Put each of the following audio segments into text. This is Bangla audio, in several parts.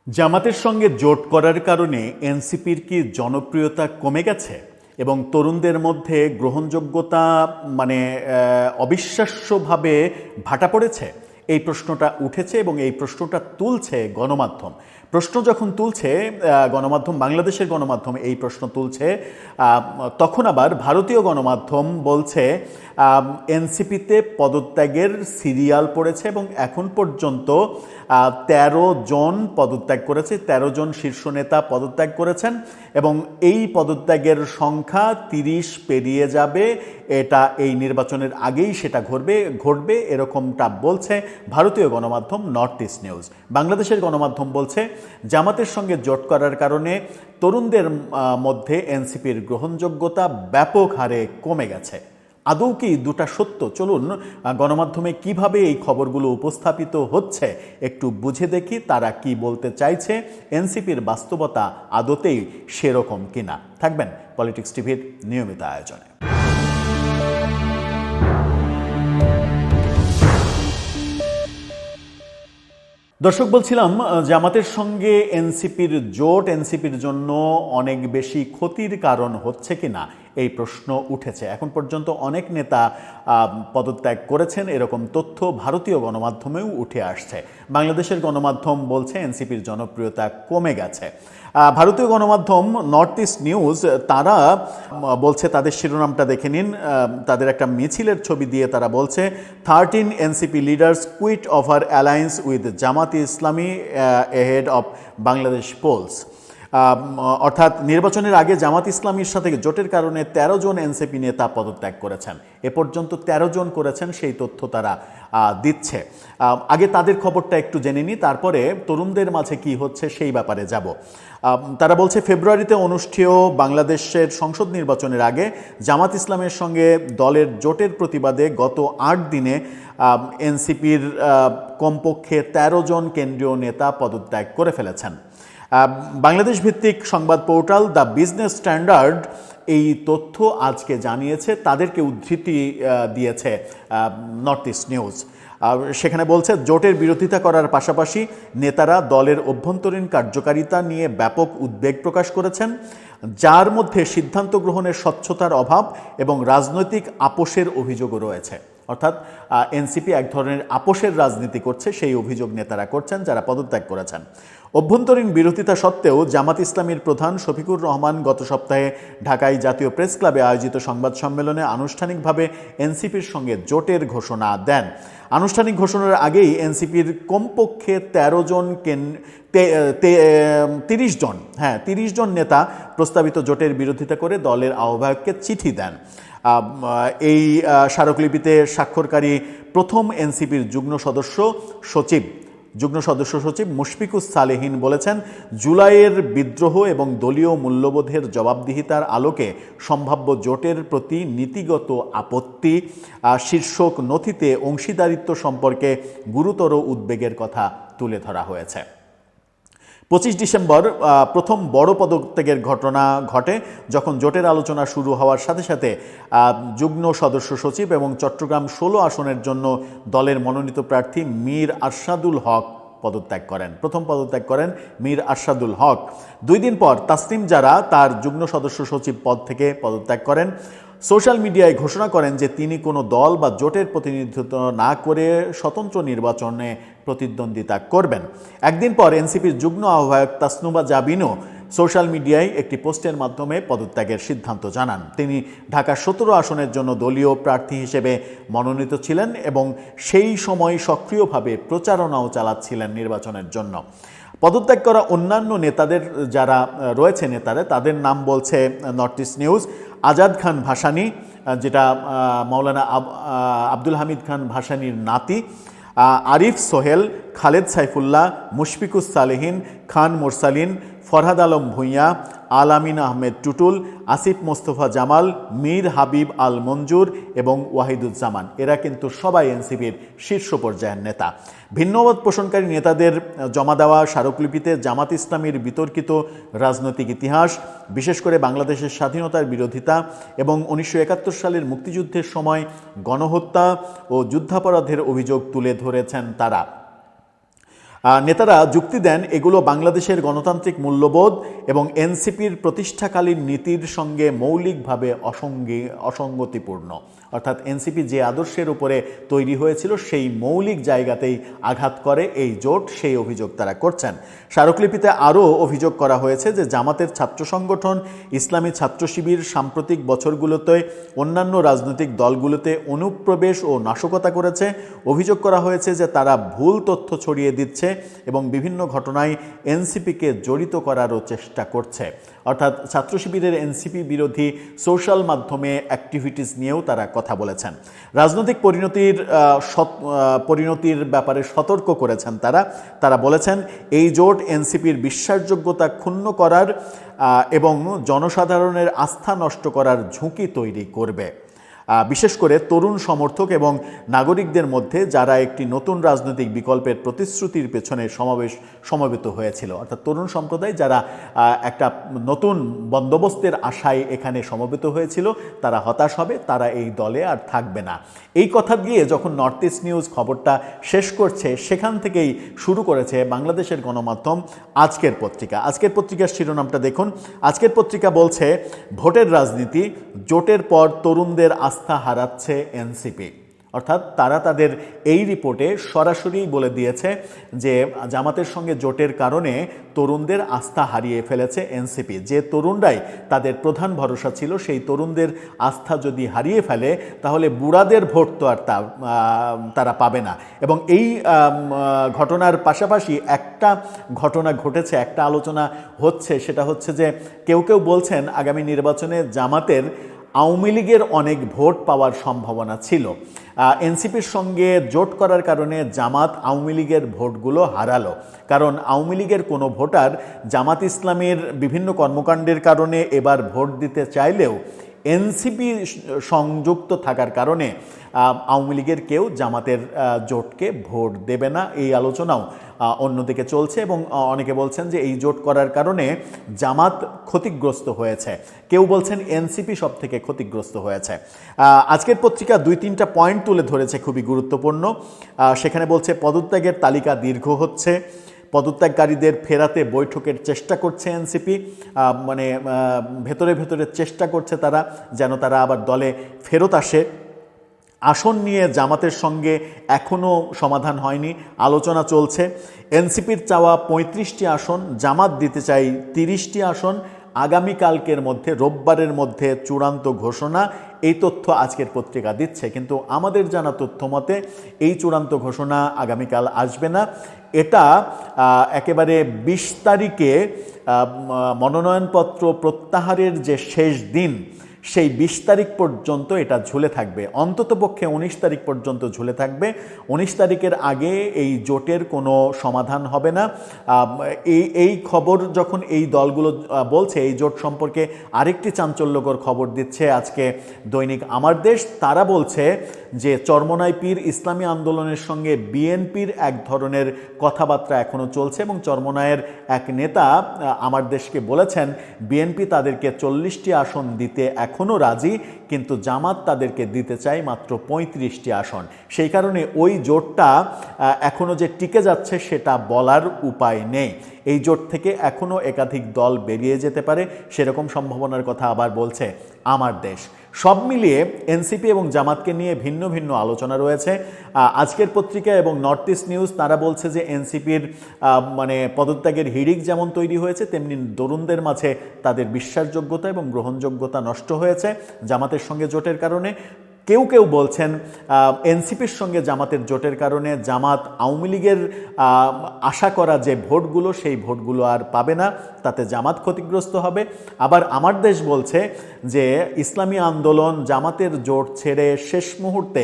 জামাতের সঙ্গে জোট করার কারণে এনসিপির কি জনপ্রিয়তা কমে গেছে এবং তরুণদের মধ্যে গ্রহণযোগ্যতা অবিশ্বাস্যভাবে ভাটা পড়েছে? এই প্রশ্নটা উঠেছে এবং এই প্রশ্নটা তুলছে গণমাধ্যম। প্রশ্ন যখন তুলছে গণমাধ্যম, বাংলাদেশের গণমাধ্যম এই প্রশ্ন তুলছে, তখন আবার ভারতীয় গণমাধ্যম বলছে এনসিপিতে পদত্যাগের সিরিয়াল পড়েছে এবং এখন পর্যন্ত ১৩ জন পদত্যাগ করেছে, ১৩ জন শীর্ষ নেতা পদত্যাগ করেছেন এবং এই পদত্যাগের সংখ্যা ৩০ পেরিয়ে যাবে। এটা এই নির্বাচনের আগেই সেটা ঘটবে এরকমটা বলছে ভারতীয় গণমাধ্যম নর্থ ইস্ট নিউজ। বাংলাদেশের গণমাধ্যম বলছে জামাতের সঙ্গে জোট করার কারণে তরুণদের মধ্যে এনসিপির গ্রহণযোগ্যতা ব্যাপক হারে কমে গেছে। আদৌ কি দুটা সত্য? চলুন গণমাধ্যমে কিভাবে এই খবরগুলো উপস্থাপিত হচ্ছে একটু বুঝে দেখি তারা কি বলতে চাইছে, এনসিপির বাস্তবতা আদতেই সেরকম কিনা। থাকবেন পলিটিক্স টিভির নিয়মিত আয়োজনে। দর্শক, বলছিলাম জামাতের সঙ্গে এনসিপির জোট এনসিপির জন্য অনেক বেশি ক্ষতির কারণ হচ্ছে কিনা এই প্রশ্ন উঠেছে। এখন পর্যন্ত অনেক নেতা পদত্যাগ করেছেন এরকম তথ্য ভারতীয় গণমাধ্যমেও উঠে আসছে। বাংলাদেশের গণমাধ্যম বলছে এনসিপির জনপ্রিয়তা কমে গেছে। ভারতীয় গণমাধ্যম নর্থ ইস্ট নিউজ তারা বলছে, তাদের শিরোনামটা দেখে নিন, তাদের একটা মিছিলের ছবি দিয়ে তারা বলছে 13 NCP leaders quit over alliance with Jamaat-e Islami ahead of Bangladesh polls. অর্থাৎ নির্বাচনের আগে জামাত ইসলামীর সাথে জোটের কারণে ১৩ জন এনসিপি নেতা পদত্যাগ করেছেন। এ পর্যন্ত ১৩ জন করেছেন, সেই তথ্য তারা দিচ্ছে। আগে তাদের খবরটা একটু জেনে নিই, তারপরে তরুণদের মাঝে কি হচ্ছে সেই ব্যাপারে যাব। তারা বলছে ফেব্রুয়ারিতে অনুষ্ঠেয় বাংলাদেশের সংসদ নির্বাচনের আগে জামাত ইসলামের সঙ্গে দলের জোটের প্রতিবাদে গত ৮ দিনে এনসিপির কমপক্ষে ১৩ জন কেন্দ্রীয় নেতা পদত্যাগ করে ফেলেছেন। বাংলাদেশ ভিত্তিক সংবাদ পোর্টাল দ্য বিজনেস স্ট্যান্ডার্ড এই তথ্য আজকে জানিয়েছে, তাদেরকে উদ্ধৃতি দিয়েছে নর্থ ইস্ট নিউজ। সেখানে বলছে জোটের বিরোধিতা করার পাশাপাশি নেতারা দলের অভ্যন্তরীণ কার্যকারিতা নিয়ে ব্যাপক উদ্বেগ প্রকাশ করেছেন, যার মধ্যে সিদ্ধান্ত গ্রহণের স্বচ্ছতার অভাব এবং রাজনৈতিক আপোষের অভিযোগও রয়েছে। অর্থাৎ এনসিপি এক ধরনের আপোষের রাজনীতি করছে, সেই অভিযোগ নেতারা করছেন যারা পদত্যাগ করেছেন। অভ্যন্তরীণ বিরোধিতা সত্ত্বেও জামাত ইসলামীর প্রধান শফিকুর রহমান গত সপ্তাহে ঢাকায় জাতীয় প্রেস ক্লাবে আয়োজিত সংবাদ সম্মেলনে আনুষ্ঠানিকভাবে এনসিপির সঙ্গে জোটের ঘোষণা দেন। আনুষ্ঠানিক ঘোষণার আগেই এনসিপির কমপক্ষে ৩০ জন নেতা প্রস্তাবিত জোটের বিরোধিতা করে দলের আহ্বায়ককে চিঠি দেন। এই স্মারকলিপিতে স্বাক্ষরকারী প্রথম এনসিপির যুগ্ম সদস্য সচিব মুশফিকুস সালেহীন বলেছেন, জুলাইয়ের বিদ্রোহ এবং দলীয় মূল্যবোধের জবাবদিহিতার আলোকে সম্ভাব্য জোটের প্রতি নীতিগত আপত্তি শীর্ষক নথিতে অংশীদারিত্ব সম্পর্কে গুরুতর উদ্বেগের কথা তুলে ধরা হয়েছে। ২৫ ডিসেম্বর প্রথম বড় পদত্যাগের ঘটনা ঘটে, যখন জোটের আলোচনা শুরু হওয়ার সাথে সাথে যুগ্ম সদস্য সচিব এবং চট্টগ্রাম ১৬ আসনের জন্য দলের মনোনীত প্রার্থী মীর আরশাদুল হক পদত্যাগ করেন। প্রথম পদত্যাগ করেন মীর আরশাদুল হক। ২ দিন পর তাসনিম জারা তার যুগ্ম সদস্য সচিব পদ থেকে পদত্যাগ করেন। সোশ্যাল মিডিয়ায় ঘোষণা করেন যে তিনি কোনো দল বা জোটের প্রতিনিধিত্ব না করে স্বতন্ত্র নির্বাচনে প্রতিদ্বন্দ্বিতা করবেন। একদিন পর এনসিপির যুগ্ম আহ্বায়ক তাসনুবা জাবিনও সোশ্যাল মিডিয়ায় একটি পোস্টের মাধ্যমে পদত্যাগের সিদ্ধান্ত জানান। তিনি ঢাকা ১৭ আসনের জন্য দলীয় প্রার্থী হিসেবে মনোনীত ছিলেন এবং সেই সময় সক্রিয়ভাবে প্রচারণাও চালাচ্ছিলেন নির্বাচনের জন্য। পদত্যাগ করা অন্যান্য নেতাদের যারা রয়েছে তাদের নাম বলছে নর্থ ইস্ট নিউজ: আজাদ খান ভাসানী, যেটা মাওলানা আব্দুল হামিদ খান ভাসানীর নাতি, আরিফ সোহেল, খালেদ সাইফুল্লাহ, মুশফিকুস সালেহীন, খান মোরসালিন, ফরহাদ আলম ভূঁইয়া, আলামিন আহমেদ টুটুল, আসিফ মোস্তফা জামাল, মীর হাবিব আল মঞ্জুর এবং ওয়াহিদুজ্জামান। এরা কিন্তু সবাই এনসিপির শীর্ষ পর্যায়ের নেতা। ভিন্নমত পোষণকারী নেতাদের জমা দেওয়া স্মারকলিপিতে জামাত ইসলামীর বিতর্কিত রাজনৈতিক ইতিহাস, বিশেষ করে বাংলাদেশের স্বাধীনতার বিরোধিতা এবং ১৯৭১ সালের মুক্তিযুদ্ধের সময় গণহত্যা ও যুদ্ধাপরাধের অভিযোগ তুলে ধরেছেন তারা। নেতারা যুক্তি দেন এগুলো বাংলাদেশের গণতান্ত্রিক মূল্যবোধ এবং এনসিপির প্রতিষ্ঠাকালীন নীতির সঙ্গে মৌলিকভাবে অসঙ্গতিপূর্ণ। অর্থাৎ এনসিপি যে আদর্শের উপরে তৈরি হয়েছিল সেই মৌলিক জায়গাতেই আঘাত করে এই জোট, সেই অভিযোগ তারা করছেন। স্মারকলিপিতে আরও অভিযোগ করা হয়েছে যে জামাতের ছাত্র সংগঠন ইসলামী ছাত্র শিবির সাম্প্রতিক বছরগুলোতে অন্যান্য রাজনৈতিক দলগুলোতে অনুপ্রবেশ ও নাশকতা করেছে। অভিযোগ করা হয়েছে যে তারা ভুল তথ্য ছড়িয়ে দিচ্ছে এবং বিভিন্ন ঘটনায় এনসিপিকে জড়িত করারও চেষ্টা করছে। অর্থাৎ ছাত্র শিবিরের এনসিপি বিরোধী সোশ্যাল মাধ্যমে অ্যাক্টিভিটিস নিয়েও তারা কথা বলেছেন। রাজনৈতিক পরিণতির ব্যাপারে সতর্ক করেছেন তারা বলেছেন এই জোট এনসিপির বিশ্বাসযোগ্যতা ক্ষুণ্ণ করার এবং জনসাধারণের আস্থা নষ্ট করার ঝুঁকি তৈরি করবে, বিশেষ করে তরুণ সমর্থক এবং নাগরিকদের মধ্যে যারা একটি নতুন রাজনৈতিক বিকল্পের প্রতিশ্রুতির পেছনে সমবেত হয়েছিল। অর্থাৎ তরুণ সম্প্রদায় যারা একটা নতুন বন্দোবস্তের আশায় এখানে সমবেত হয়েছিল তারা হতাশ হবে, তারা এই দলে আর থাকবে না। এই কথা দিয়ে যখন নর্থ ইস্ট নিউজ খবরটা শেষ করছে সেখান থেকেই শুরু করেছে বাংলাদেশের গণমাধ্যম আজকের পত্রিকা। আজকের পত্রিকার শিরোনামটা দেখুন। আজকের পত্রিকা বলছে ভোটের রাজনীতি, জোটের পর তরুণদের আস্থা হারাচ্ছে এনসিপি। অর্থাৎ তারা তাদের এই রিপোর্টে সরাসরি বলে দিয়েছে যে জামাতের সঙ্গে জোটের কারণে তরুণদের আস্থা হারিয়ে ফেলেছে এনসিপি। যে তরুণরাই তাদের প্রধান ভরসা ছিল সেই তরুণদের আস্থা যদি হারিয়ে ফেলে তাহলে বুড়াদের ভোট তো আর তারা পাবে না। এবং এই ঘটনার পাশাপাশি একটা ঘটনা ঘটেছে, একটা আলোচনা হচ্ছে, সেটা হচ্ছে যে কেউ কেউ বলছেন আগামী নির্বাচনে জামাতের আওয়ামী লীগের অনেক ভোট পাওয়ার সম্ভাবনা ছিল। এনসিপির সঙ্গে জোট করার কারণে জামাত আওয়ামী লীগের ভোটগুলো হারালো। কারণ আওয়ামী লীগের কোনো ভোটার জামাত ইসলামের বিভিন্ন কর্মকাণ্ডের কারণে এবার ভোট দিতে চাইলেও এনসিপি সংযুক্ত থাকার কারণে আওয়ামী লীগের কেউ জামাতের জোটকে ভোট দেবে না, এই আলোচনাও অন্যদিকে চলছে। এবং অনেকে বলছেন যে এই জোট করার কারণে জামাত ক্ষতিগ্রস্ত হয়েছে, কেউ বলছেন এনসিপি সব থেকে ক্ষতিগ্রস্ত হয়েছে। আজকের পত্রিকা 2-3টা পয়েন্ট তুলে ধরেছে খুবই গুরুত্বপূর্ণ। সেখানে বলছে পদত্যাগের তালিকা দীর্ঘ হচ্ছে, পদত্যাগকারীদের ফেরাতে বৈঠকের চেষ্টা করছে এনসিপি, মানে ভেতরে ভেতরে চেষ্টা করছে তারা যেন তারা আবার দলে ফেরত আসে। আসন নিয়ে জামাতের সঙ্গে এখনও সমাধান হয়নি, আলোচনা চলছে। এনসিপির চাওয়া 35টি আসন, জামাত দিতে চাই 30টি আসন। আগামীকালকের মধ্যে, রোববারের মধ্যে চূড়ান্ত ঘোষণা, এই তথ্য আজকের পত্রিকা দিচ্ছে। কিন্তু আমাদের জানা তথ্য মতে এই চূড়ান্ত ঘোষণা আগামীকাল আসবে না। এটা একেবারে 20 তারিখে মনোনয়নপত্র প্রত্যাহারের যে শেষ দিন সেই 20 তারিখ পর্যন্ত এটা ঝুলে থাকবে, অন্ততপক্ষে 19 তারিখ পর্যন্ত ঝুলে থাকবে। 19 তারিখের আগে এই জোটের কোনো সমাধান হবে না। এই খবর যখন এই দলগুলো বলছে, এই জোট সম্পর্কে আরেকটি চাঞ্চল্যকর খবর দিচ্ছে আজকে দৈনিক আমার দেশ। তারা বলছে যে চরমোনাই পীর ইসলামী আন্দোলনের সঙ্গে বিএনপির এক ধরনের কথাবার্তা এখনও চলছে এবং চরমোনাইয়ের এক নেতা আমার দেশকে বলেছেন বিএনপি তাদেরকে 40টি আসন দিতে এখনও রাজি, কিন্তু জামাত তাদেরকে দিতে চায় মাত্র 35টি আসন। সেই কারণে ওই জোটটা এখনও যে টিকে যাচ্ছে সেটা বলার উপায় নেই। এই জোট থেকে এখনও একাধিক দল বেরিয়ে যেতে পারে, সেরকম সম্ভাবনার কথা আবার বলছে আমার দেশ। সব মিলিয়ে এনসিপি এবং জামাতকে নিয়ে ভিন্ন ভিন্ন আলোচনা রয়েছে। আজকের পত্রিকা এবং নর্থ ইস্ট নিউজ তারা বলছে যে এনসিপির মানে পদত্যাগের হিড়িক যেমন তৈরি হয়েছে তেমনি তরুণদের মাঝে তাদের বিশ্বাসযোগ্যতা এবং গ্রহণযোগ্যতা নষ্ট হয়েছে জামাতের সঙ্গে জোটের কারণে। কেউ কেউ বলছেন এনসিপির সঙ্গে জামাতের জোটের কারণে জামাত আওয়ামী লীগের আশা করা যে ভোটগুলো সেই ভোটগুলো আর পাবে না, তাতে জামাত ক্ষতিগ্রস্ত হবে। আবার আমার দেশ বলছে যে ইসলামী আন্দোলন জামাতের জোট ছেড়ে শেষ মুহূর্তে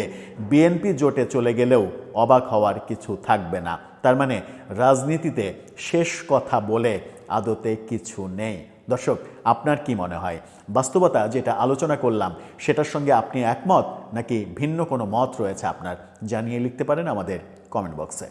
বিএনপি জোটে চলে গেলেও অবাক হওয়ার কিছু থাকবে না। তার মানে রাজনীতিতে শেষ কথা বলে আদতে কিছু নেই। দর্শক, আপনার কি মনে হয়? বাস্তবতা যেটা আলোচনা করলাম সেটার সঙ্গে আপনি একমত নাকি ভিন্ন কোনো মত রয়েছে আপনার? জানিয়ে লিখতে পারেন আমাদের কমেন্ট বক্সে।